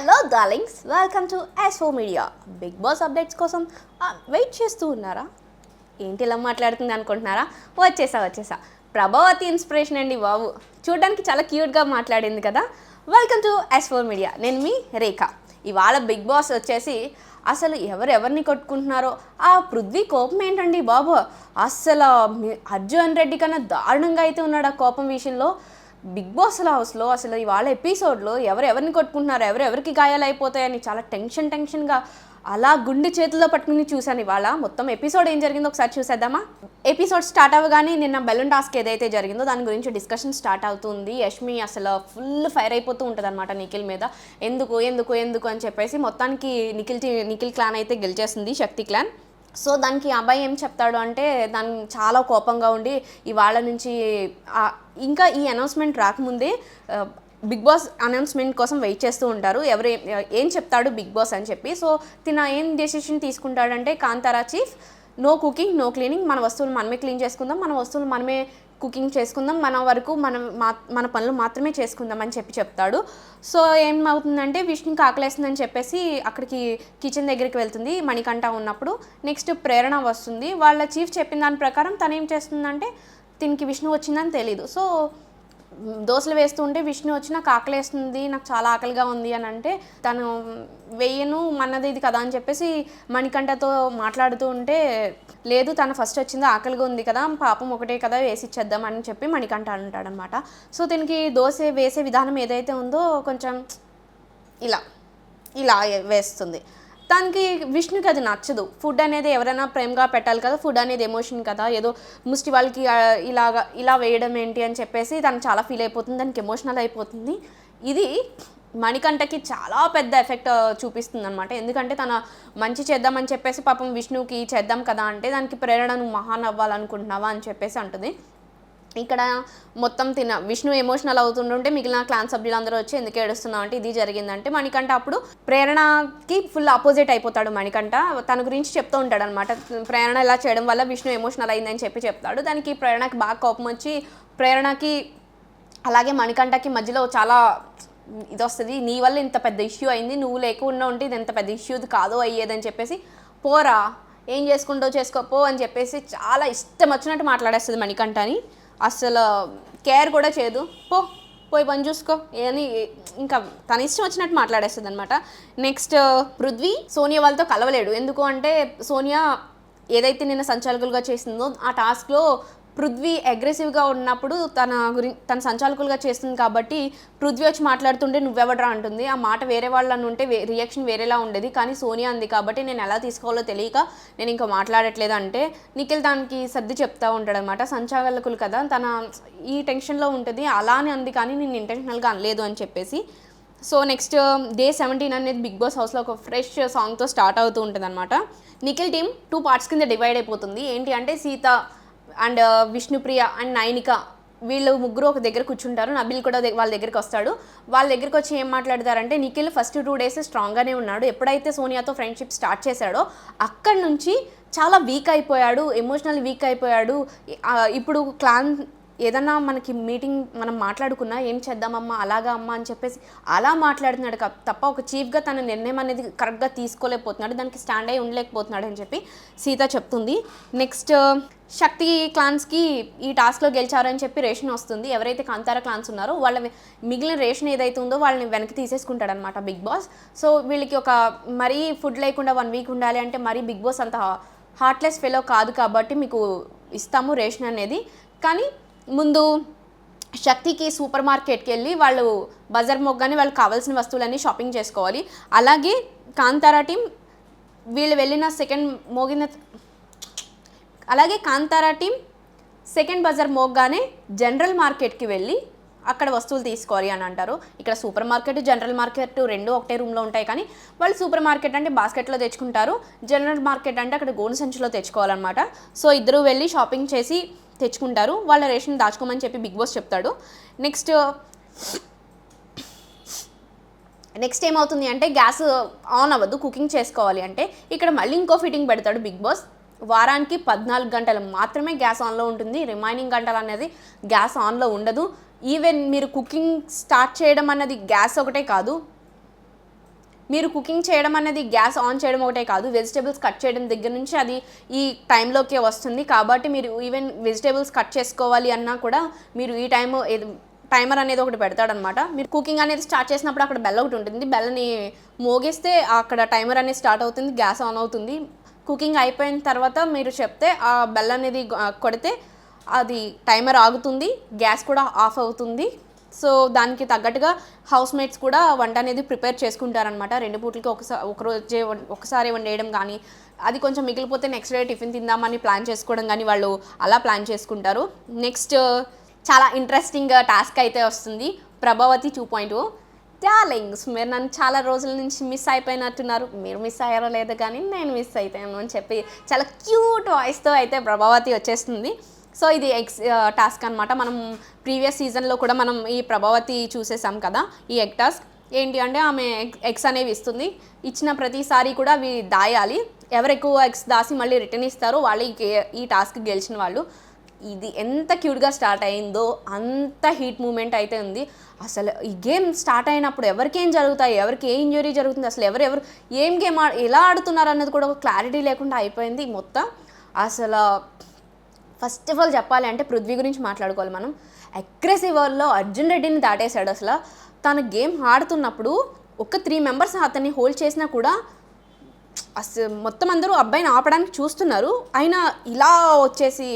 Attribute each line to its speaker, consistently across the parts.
Speaker 1: Hello darlings, welcome to S4 media. Bigg Boss updates కోసం wait చేస్తూ ఉన్నారా? ఏంటి ఇలా మాట్లాడుతుంది అనుకుంటున్నారా? వచ్చేసా ప్రభావతి ఇన్స్పిరేషన్ అండి బాబు. చూడడానికి చాలా క్యూట్గా మాట్లాడింది కదా. Welcome to S4 media. నేను మీ రేఖ. ఇవాళ బిగ్ బాస్ వచ్చేసి అసలు ఎవరెవరిని కొట్టుకుంటున్నారో ఆ పృథ్వీ కోపం ఏంటండి బాబు. అస్సలు అర్జున్ రెడ్డి కన్నా దారుణంగా అయితే ఉన్నాడు ఆ కోపం విషయంలో. బిగ్ బాస్ హౌస్లో అసలు ఇవాళ ఎపిసోడ్లో ఎవరెవరిని కొట్టుకుంటున్నారు, ఎవరెవరికి గాయాలు అయిపోతాయని చాలా టెన్షన్గా అలా గుండె చేతుల్లో పట్టుకుని చూశాను. ఇవాళ మొత్తం ఎపిసోడ్ ఏం జరిగిందో ఒకసారి చూసేద్దామా? ఎపిసోడ్ స్టార్ట్ అవ్వగానే నిన్న బెలూన్ టాస్క్ ఏదైతే జరిగిందో దాని గురించి డిస్కషన్ స్టార్ట్ అవుతుంది. యష్మి అసలు ఫుల్ ఫైర్ అయిపోతూ ఉంటుంది అనమాట నిఖిల్ మీద. ఎందుకు అని చెప్పేసి మొత్తానికి నిఖిల్ క్లాన్ అయితే గెలిచేస్తుంది, శక్తి క్లాన్. సో దానికి అబ్బాయి ఏం చెప్తాడు అంటే దాన్ని చాలా కోపంగా ఉండి ఇవాళ నుంచి ఇంకా ఈ అనౌన్స్మెంట్ రాకముందే బిగ్ బాస్ అనౌన్స్మెంట్ కోసం వెయిట్ చేస్తూ ఉంటారు, ఏం చెప్తాడు బిగ్ బాస్ అని చెప్పి. సో ఏం డెసిషన్ తీసుకుంటాడంటే Kantara chief no cooking no cleaning, మన వస్తువులు మనమే క్లీన్ చేసుకుందాం, మన వస్తువులు మనమే కుకింగ్ చేసుకుందాం, మన వరకు మన పనులు మాత్రమే చేసుకుందాం అని చెప్తాడు. సో ఏమవుతుందంటే విష్ణుకి ఆకలేస్తుందని చెప్పేసి అక్కడికి కిచెన్ దగ్గరికి వెళ్తుంది మణికంఠ ఉన్నప్పుడు. నెక్స్ట్ ప్రేరణ వస్తుంది. వాళ్ళ చీఫ్ చెప్పిన దాని ప్రకారం తను ఏం చేస్తుందంటే దీనికి విష్ణు వచ్చిందని తెలీదు. సో దోశలు వేస్తూ ఉంటే విష్ణు వచ్చి నాకు ఆకలేస్తుంది, నాకు చాలా ఆకలిగా ఉంది అని అంటే తను వెయ్యను మన్నది ఇది కదా అని చెప్పేసి మణికంఠతో మాట్లాడుతూ ఉంటే లేదు తను ఫస్ట్ వచ్చింది ఆకలిగా ఉంది కదా, పాపం ఒకటే కదా వేసి ఇచ్చేద్దాం అని చెప్పి మణికంఠ అంటాడనమాట. సో దీనికి దోశ వేసే విధానం ఏదైతే ఉందో కొంచెం ఇలా వేస్తుంది. దానికి విష్ణుకి అది నచ్చదు. ఫుడ్ అనేది ఎవరైనా ప్రేమగా పెట్టాలి కదా, ఫుడ్ అనేది ఎమోషన్ కదా, ఏదో ముష్టి వాళ్ళకి ఇలా వేయడం ఏంటి అని చెప్పేసి తను చాలా ఫీల్ అయిపోతుంది, దానికి ఎమోషనల్ అయిపోతుంది. ఇది మణికంఠకి చాలా పెద్ద ఎఫెక్ట్ చూపిస్తుంది అనమాట. ఎందుకంటే తన మంచి చేద్దామని చెప్పేసి పాపం విష్ణుకి చేద్దాం కదా అంటే దానికి ప్రేరణను మహాన్ అవ్వాలనుకుంటున్నావా అని చెప్పేసి అంటుంది. ఇక్కడ మొత్తం విష్ణు ఎమోషనల్ అవుతుంటే మిగిలిన క్లాన్ సభ్యులందరూ వచ్చి ఎందుకు ఏడుస్తున్నావు అంటే ఇది జరిగిందంటే మణికంఠ అప్పుడు ప్రేరణకి ఫుల్ ఆపోజిట్ అయిపోతాడు. మణికంఠ తన గురించి చెప్తూ ఉంటాడు అనమాట. ప్రేరణ ఇలా చేయడం వల్ల విష్ణు ఎమోషనల్ అయిందని చెప్తాడు. దానికి ప్రేరణకి బాగా కోపం వచ్చి ప్రేరణకి అలాగే మణికంఠకి మధ్యలో చాలా ఇది వస్తుంది, నీ వల్ల ఇంత పెద్ద ఇష్యూ అయింది, నువ్వు లేకుండా ఉంటే ఇది ఎంత పెద్ద ఇష్యూది కాదో అయ్యేదని చెప్పేసి పోరా ఏం చేసుకుంటో చేసుకోపో అని చెప్పేసి చాలా ఇష్టం వచ్చినట్టు మాట్లాడేస్తుంది మణికంఠని. అసలు కేర్ కూడా చేయదు, పోయి పని చూసుకో అని ఇంకా తన ఇష్టం వచ్చినట్టు మాట్లాడేస్తుంది అనమాట. నెక్స్ట్ పృథ్వీ సోనియా వాళ్ళతో కలవలేడు. ఎందుకు అంటే సోనియా ఏదైతే నిన్న సంచాలకులుగా చేసిందో ఆ టాస్క్లో పృథ్వీ అగ్రెసివ్గా ఉన్నప్పుడు తన సంచాలకులుగా చేస్తుంది కాబట్టి పృథ్వీ వచ్చి మాట్లాడుతుంటే నువ్వెవడరా అంటుంది. ఆ మాట వేరే వాళ్ళని ఉంటే రియాక్షన్ వేరేలా ఉండేది, కానీ సోనియా అంది కాబట్టి నేను ఎలా తీసుకోవాలో తెలియక నేను ఇంకా మాట్లాడట్లేదు అంటే నిఖిల్ దానికి సర్ది చెప్తూ ఉంటాడు అనమాట. సంచాలకులు కదా తన ఈ టెన్షన్లో ఉంటుంది అలా అని అంది కానీ నేను ఇంటెన్షనల్గా అనలేదు అని చెప్పేసి. సో నెక్స్ట్ డే 17 అనేది బిగ్ బాస్ హౌస్లో ఒక ఫ్రెష్ సాంగ్తో స్టార్ట్ అవుతూ ఉంటుంది అనమాట. నిఖిల్ టీమ్ 2 పార్ట్స్ కింద డివైడ్ అయిపోతుంది. ఏంటి అంటే సీత అండ్ విష్ణుప్రియ అండ్ నైనిక వీళ్ళు ముగ్గురు ఒక దగ్గర కూర్చుంటారు. నబిల్ కూడా వాళ్ళ దగ్గరికి వస్తాడు. వాళ్ళ దగ్గరికి వచ్చి ఏం మాట్లాడతారంటే నిఖిల్ ఫస్ట్ 2 డేస్ స్ట్రాంగ్గానే ఉన్నాడు, ఎప్పుడైతే సోనియాతో ఫ్రెండ్షిప్ స్టార్ట్ చేశాడో అక్కడి నుంచి చాలా వీక్ అయిపోయాడు, ఎమోషనల్ వీక్ అయిపోయాడు. ఇప్పుడు క్లాన్ ఏదన్నా మనకి మీటింగ్ మనం మాట్లాడుకున్నా ఏం చేద్దామమ్మా అలాగా అమ్మ అని చెప్పేసి అలా మాట్లాడుతున్నాడు తప్ప ఒక చీఫ్గా తన నిర్ణయం అనేది కరెక్ట్గా తీసుకోలేకపోతున్నాడు, దానికి స్టాండ్ అయి ఉండలేకపోతున్నాడు అని చెప్పి సీత చెప్తుంది. నెక్స్ట్ శక్తి క్లాన్స్కి ఈ టాస్క్లో గెలిచారని చెప్పి రేషన్ వస్తుంది. ఎవరైతే కాంతారా క్లాన్స్ ఉన్నారో వాళ్ళ మిగిలిన రేషన్ ఏదైతే ఉందో వాళ్ళని వెనక్కి తీసేసుకుంటాడనమాట బిగ్ బాస్. సో వీళ్ళకి ఒక మరీ ఫుడ్ లేకుండా 1 వీక్ ఉండాలి అంటే మరీ బిగ్ బాస్ అంత హార్ట్లెస్ ఫెలో కాదు కాబట్టి మీకు ఇస్తాము రేషన్ అనేది. కానీ ముందు శక్తికి సూపర్ మార్కెట్కి వెళ్ళి వాళ్ళు బజార్ మొగ్గానే వాళ్ళకి కావాల్సిన వస్తువులన్నీ షాపింగ్ చేసుకోవాలి. అలాగే కాంతారా టీం వీళ్ళు వెళ్ళిన కాంతారా టీం సెకండ్ బజార్ మోగ్గానే జనరల్ మార్కెట్కి వెళ్ళి అక్కడ వస్తువులు తీసుకోవాలి అని అంటారు. ఇక్కడ సూపర్ మార్కెట్ జనరల్ మార్కెట్ 2 ఒకటే రూమ్లో ఉంటాయి, కానీ వాళ్ళు సూపర్ మార్కెట్ అంటే బాస్కెట్లో తెచ్చుకుంటారు, జనరల్ మార్కెట్ అంటే అక్కడ గోను సంచిలో తెచ్చుకోవాలన్నమాట. సో ఇద్దరు వెళ్ళి షాపింగ్ చేసి తెచ్చుకుంటారు, వాళ్ళ రేషన్ దాచుకోమని చెప్పి బిగ్ బాస్ చెప్తాడు. నెక్స్ట్ ఏమవుతుంది అంటే గ్యాస్ ఆన్ అవ్వదు, కుకింగ్ చేసుకోవాలి అంటే ఇక్కడ మళ్ళీ ఇంకో ఫిట్టింగ్ పెడతాడు బిగ్ బాస్. వారానికి 14 గంటలు మాత్రమే గ్యాస్ ఆన్లో ఉంటుంది, రిమైనింగ్ గంటలు అనేది గ్యాస్ ఆన్లో ఉండదు. ఈవెన్ మీరు కుకింగ్ స్టార్ట్ చేయడం అన్నది గ్యాస్ ఒకటే కాదు, మీరు కుకింగ్ చేయడం అనేది గ్యాస్ ఆన్ చేయడం ఒకటే కాదు, వెజిటేబుల్స్ కట్ చేయడం దగ్గర నుంచి అది ఈ టైంలోకే వస్తుంది. కాబట్టి మీరు ఈవెన్ వెజిటేబుల్స్ కట్ చేసుకోవాలి అన్నా కూడా మీరు ఈ టైమర్ అనేది ఒకటి పెడతాడనమాట. మీరు కుకింగ్ అనేది స్టార్ట్ చేసినప్పుడు అక్కడ బెల్ ఒకటి ఉంటుంది, బెల్లని మోగిస్తే అక్కడ టైమర్ అనేది స్టార్ట్ అవుతుంది, గ్యాస్ ఆన్ అవుతుంది. కుకింగ్ అయిపోయిన తర్వాత మీరు చెప్తే ఆ బెల్ అనేది కొడితే అది టైమర్ ఆగుతుంది, గ్యాస్ కూడా ఆఫ్ అవుతుంది. సో దానికి తగ్గట్టుగా హౌస్ మేట్స్ కూడా వంట అనేది ప్రిపేర్ చేసుకుంటారనమాట. 2 పూటలకి ఒకసారి వండేయడం కానీ, అది కొంచెం మిగిలిపోతే నెక్స్ట్ డే టిఫిన్ తిందామని ప్లాన్ చేసుకోవడం కానీ వాళ్ళు అలా ప్లాన్ చేసుకుంటారు. నెక్స్ట్ చాలా ఇంట్రెస్టింగ్ టాస్క్ అయితే వస్తుంది, ప్రభావతి 2.0. డార్లింగ్స్, మీరు నన్ను చాలా రోజుల నుంచి మిస్ అయిపోయినట్టున్నారు. మీరు మిస్ అయ్యారో లేదో కానీ నేను మిస్ అయిపోయాను అని చెప్పి చాలా క్యూట్ వాయిస్తో అయితే ప్రభావతి వచ్చేస్తుంది. సో ఇది టాస్క్ అనమాట. మనం ప్రీవియస్ సీజన్లో కూడా మనం ఈ ప్రభావతి చూసేసాం కదా, ఈ ఎగ్ టాస్క్. ఏంటి అంటే ఆమె ఎగ్స్ అనేవి ఇస్తుంది, ఇచ్చిన ప్రతిసారి కూడా అవి దాయాలి. ఎవరు ఎక్కువ ఎగ్స్ దాసి మళ్ళీ రిటర్న్ ఇస్తారో వాళ్ళు ఈ టాస్క్ గెలిచిన వాళ్ళు. ఇది ఎంత క్యూట్గా స్టార్ట్ అయిందో అంత హీట్ మూమెంట్ అయితే ఉంది. అసలు ఈ గేమ్ స్టార్ట్ అయినప్పుడు ఎవరికి ఏం జరుగుతాయి, ఎవరికి ఏ ఇంజరీ జరుగుతుంది, అసలు ఎవరెవరు ఏం గేమ్ ఎలా ఆడుతున్నారు అన్నది కూడా ఒక క్లారిటీ లేకుండా అయిపోయింది మొత్తం. అసలు ఫస్ట్ ఆఫ్ ఆల్ చెప్పాలి అంటే పృథ్వీ గురించి మాట్లాడుకోవాలి మనం. అగ్రెసివ్ ఓవర్లో అర్జున్ రెడ్డిని దాటేశాడు. అసలు తను గేమ్ ఆడుతున్నప్పుడు ఒక 3 మెంబర్స్ అతన్ని హోల్డ్ చేసినా కూడా అసలు మొత్తం అందరూ అబ్బాయిని ఆపడానికి చూస్తున్నారు, అయినా ఇలా వచ్చేసి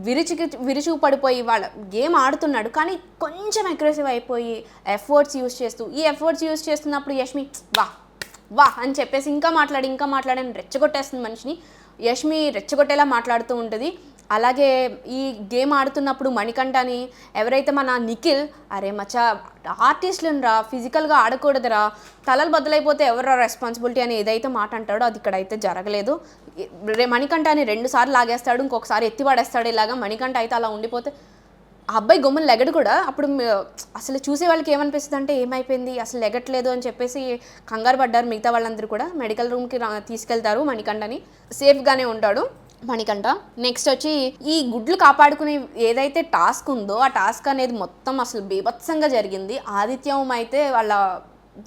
Speaker 1: విరుచుకు పడిపోయి వాళ్ళ గేమ్ ఆడుతున్నాడు. కానీ కొంచెం అగ్రెసివ్ అయిపోయి ఎఫర్ట్స్ యూజ్ చేస్తున్నప్పుడు యష్మి వా అని చెప్పేసి ఇంకా మాట్లాడని రెచ్చగొట్టేస్తుంది మనిషిని. యష్మి రెచ్చగొట్టేలా మాట్లాడుతూ ఉంటుంది. అలాగే ఈ గేమ్ ఆడుతున్నప్పుడు మణికంఠని ఎవరైతే మన నిఖిల్, అరే మచ్చా ఆర్టిస్టులను రా, ఫిజికల్గా ఆడకూడదురా, తలలు బద్దలైపోతే ఎవరు రెస్పాన్సిబిలిటీ అని ఏదైతే మాట అంటాడో అది ఇక్కడైతే జరగలేదు. మణికంఠని 2 సార్లు లాగేస్తాడు, ఇంకొకసారి ఎత్తి పడేస్తాడు. ఇలాగా మణికంఠ అయితే అలా ఉండిపోతే ఆ అబ్బాయి గొమ్మలు లెగడు కూడా. అప్పుడు అసలు చూసే వాళ్ళకి ఏమనిపిస్తుంది అంటే ఏమైపోయింది అసలు లెగట్లేదు అని చెప్పేసి కంగారు పడ్డారు మిగతా వాళ్ళందరూ కూడా. మెడికల్ రూమ్కి తీసుకెళ్తారు మణికంఠని, సేఫ్గానే ఉంటాడు మణికంఠ. నెక్స్ట్ వచ్చి ఈ గుడ్లు కాపాడుకునే ఏదైతే టాస్క్ ఉందో ఆ టాస్క్ అనేది మొత్తం అసలు బీభత్సంగా జరిగింది. ఆదిత్యం అయితే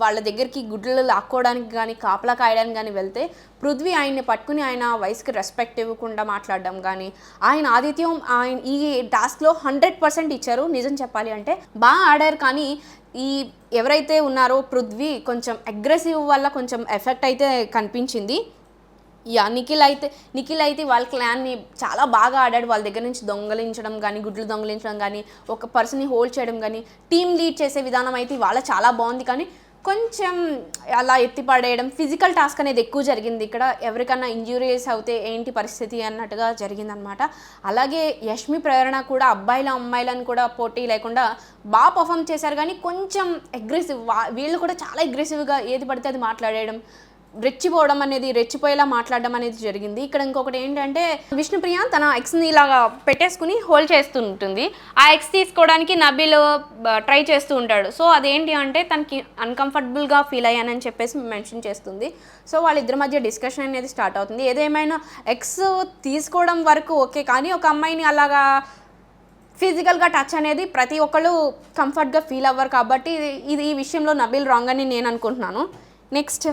Speaker 1: వాళ్ళ దగ్గరికి గుడ్లు లాక్కోవడానికి కానీ కాపలా కాయడానికి కానీ వెళ్తే పృథ్వీ ఆయన్ని పట్టుకుని ఆయన వయసుకి రెస్పెక్ట్ ఇవ్వకుండా మాట్లాడడం కానీ, ఆదిత్యం ఈ టాస్క్లో 100% ఇచ్చారు. నిజం చెప్పాలి అంటే బాగా ఆడారు. కానీ ఈ ఎవరైతే ఉన్నారో పృథ్వీ కొంచెం అగ్రెసివ్ వల్ల కొంచెం ఎఫెక్ట్ అయితే కనిపించింది. నిఖిల్ అయితే వాళ్ళ క్లాన్ని చాలా బాగా ఆడాడు. వాళ్ళ దగ్గర నుంచి దొంగలించడం కానీ, గుడ్లు దొంగలించడం కానీ, ఒక పర్సన్ని హోల్డ్ చేయడం కానీ, టీమ్ లీడ్ చేసే విధానం అయితే వాళ్ళ చాలా బాగుంది. కానీ కొంచెం అలా ఎత్తిపడేయడం, ఫిజికల్ టాస్క్ అనేది ఎక్కువ జరిగింది ఇక్కడ. ఎవరికన్నా ఇంజురీస్ అవుతే ఏంటి పరిస్థితి అన్నట్టుగా జరిగిందనమాట. అలాగే యష్మి ప్రేరణ కూడా అమ్మాయిలను కూడా పోటీ లేకుండా బాగా పర్ఫామ్ చేశారు. కానీ కొంచెం అగ్రెసివ్, వీళ్ళు కూడా చాలా అగ్రెసివ్గా ఏది పడితే అది మాట్లాడేయడం, రెచ్చిపోయేలా మాట్లాడడం అనేది జరిగింది. ఇక్కడ ఇంకొకటి ఏంటంటే విష్ణుప్రియ తన ఎక్స్ని ఇలాగా పెట్టేసుకుని హోల్డ్ చేస్తుంటుంది. ఆ ఎక్స్ తీసుకోవడానికి నబీల్ ట్రై చేస్తూ ఉంటాడు. సో అదేంటి అంటే తనకి అన్కంఫర్టబుల్గా ఫీల్ అయ్యానని చెప్పేసి మెన్షన్ చేస్తుంది. సో వాళ్ళిద్దరి మధ్య డిస్కషన్ అనేది స్టార్ట్ అవుతుంది. ఏదేమైనా ఎక్స్ తీసుకోవడం వరకు ఓకే, కానీ ఒక అమ్మాయిని అలాగా ఫిజికల్గా టచ్ అనేది ప్రతి ఒక్కళ్ళు కంఫర్ట్గా ఫీల్ అవ్వరు. కాబట్టి ఈ విషయంలో నబీల్ రాంగ్ అని నేను అనుకుంటున్నాను. నెక్స్ట్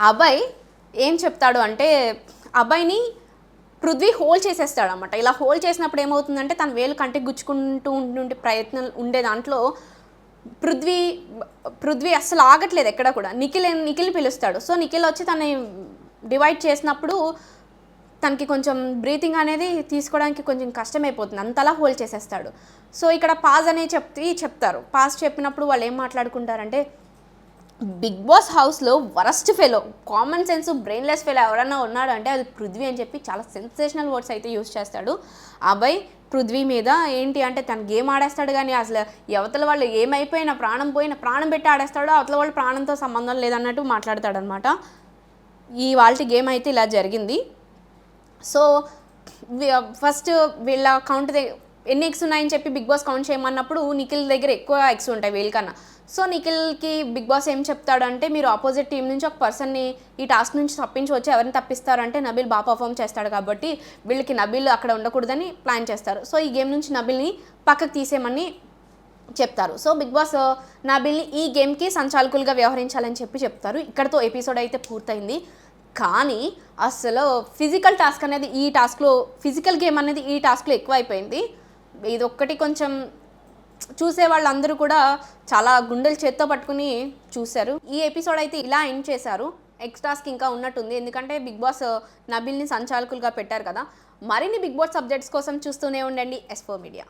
Speaker 1: అబ్బాయి ఏం చెప్తాడు అంటే అబ్బాయిని పృథ్వీ హోల్డ్ చేసేస్తాడు అనమాట. ఇలా హోల్డ్ చేసినప్పుడు ఏమవుతుందంటే తన వేలు కంటికి గుచ్చుకుంటూ ఉండే ప్రయత్నం ఉండే దాంట్లో పృథ్వీ అస్సలు ఆగట్లేదు ఎక్కడ కూడా. నిఖిల్ పిలుస్తాడు. సో నిఖిల్ వచ్చి తనని డివైడ్ చేసినప్పుడు తనకి కొంచెం బ్రీతింగ్ అనేది తీసుకోవడానికి కొంచెం కష్టమైపోతుంది, అంతలా హోల్డ్ చేసేస్తాడు. సో ఇక్కడ పాజ్ అనే చెప్తారు. పాజ్ చెప్పినప్పుడు వాళ్ళు ఏం మాట్లాడుకుంటారంటే బిగ్ బాస్ హౌస్లో worst fellow, common sense brainless fellow ఎవరన్నా ఉన్నాడు అంటే అది పృథ్వీ అని చెప్పి చాలా సెన్సేషనల్ వర్డ్స్ అయితే యూజ్ చేస్తాడు అబ్బాయి పృథ్వీ మీద. ఏంటి అంటే తను గేమ్ ఆడేస్తాడు కానీ అసలు అవతల వాళ్ళు ఏమైపోయినా ప్రాణం పెట్టి ఆడేస్తాడో అవతల వాళ్ళు ప్రాణంతో సంబంధం లేదన్నట్టు మాట్లాడతాడనమాట. వాళ్ళ గేమ్ అయితే ఇలా జరిగింది. సో ఫస్ట్ వీళ్ళ కౌంట్ ఎన్ని ఎగ్స్ ఉన్నాయని చెప్పి బిగ్ బాస్ కౌంట్ చేయమన్నప్పుడు నిఖిల్ దగ్గర ఎక్కువ ఎగ్స్ ఉంటాయి వీళ్ళకన్నా. సో నిఖిల్కి బిగ్ బాస్ ఏం చెప్తాడంటే మీరు ఆపోజిట్ టీం నుంచి ఒక పర్సన్ని ఈ టాస్క్ నుంచి తప్పించవచ్చు, ఎవరిని తప్పిస్తారంటే నబీల్ బాగా పర్ఫామ్ చేస్తాడు కాబట్టి వీళ్ళకి నబీల్ అక్కడ ఉండకూడదని ప్లాన్ చేస్తారు. సో ఈ గేమ్ నుంచి నబీల్ని పక్కకు తీసేయమని చెప్తారు. సో బిగ్ బాస్ నబిల్ని ఈ గేమ్కి సంచాలకులుగా వ్యవహరించాలని చెప్తారు. ఇక్కడతో ఎపిసోడ్ అయితే పూర్తయింది. కానీ అసలు ఫిజికల్ టాస్క్ అనేది ఈ టాస్క్లో, ఫిజికల్ గేమ్ అనేది ఈ టాస్క్లో ఎక్కువ అయిపోయింది. ఇదొక్కటి కొంచెం చూసే వాళ్ళందరూ కూడా చాలా గుండెలు చేత్తో పట్టుకుని చూశారు. ఈ ఎపిసోడ్ అయితే ఇలా ఎండ్ చేశారు. ఎక్స్ట్రాస్కి ఇంకా ఉన్నట్టుంది, ఎందుకంటే బిగ్ బాస్ నబిల్ని సంచాలకులుగా పెట్టారు కదా. మరిన్ని బిగ్ బాస్ సబ్జెక్ట్స్ కోసం చూస్తూనే ఉండండి S4 మీడియా.